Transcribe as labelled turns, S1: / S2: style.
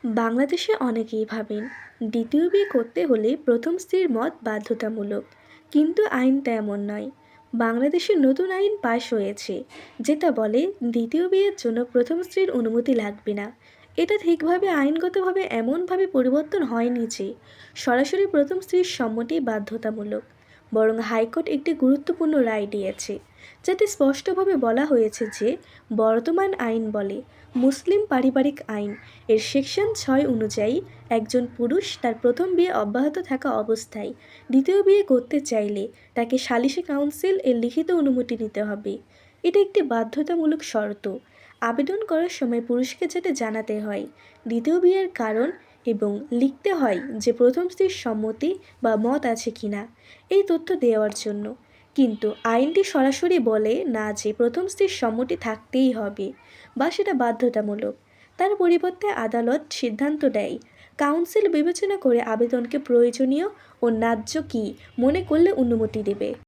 S1: বাংলাদেশে অনেকেই ভাবেন দ্বিতীয় বিয়ে করতে হলে প্রথম স্ত্রীর মত বাধ্যতামূলক, কিন্তু আইন তেমন নয়। বাংলাদেশে নতুন আইন পাশ হয়েছে যেটা বলে দ্বিতীয় বিয়ের জন্য প্রথম স্ত্রীর অনুমতি লাগবে না। এটা ঠিকভাবে আইনগতভাবে এমনভাবে পরিবর্তন হয়নি যে সরাসরি প্রথম স্ত্রীর সম্মতি বাধ্যতামূলক, বরং হাইকোর্ট একটি গুরুত্বপূর্ণ রায় দিয়েছে, যাতে স্পষ্টভাবে বলা হয়েছে যে বর্তমান আইন বলে মুসলিম পারিবারিক আইন এর সেকশন 6 অনুযায়ী একজন পুরুষ তার প্রথম বিয়ে অব্যাহত থাকা অবস্থায় দ্বিতীয় বিয়ে করতে চাইলে তাকে সালিসি কাউন্সিল এর লিখিত অনুমতি নিতে হবে। এটা একটি বাধ্যতামূলক শর্ত। আবেদন করার সময় পুরুষকে যেটা জানাতে হয় দ্বিতীয় বিয়ের কারণ, এবং লিখতে হয় যে প্রথম স্ত্রীর সম্মতি বা মত আছে কিনা এই তথ্য দেওয়ার জন্য। কিন্তু আইনটি সরাসরি বলে না যে প্রথম স্ত্রীর সম্মতি থাকতেই হবে বা সেটা বাধ্যতামূলক। তার পরিবর্তে আদালত সিদ্ধান্ত দেয়, কাউন্সিল বিবেচনা করে আবেদনকে প্রয়োজনীয় ও ন্যায্য কী মনে করলে অনুমতি দেবে।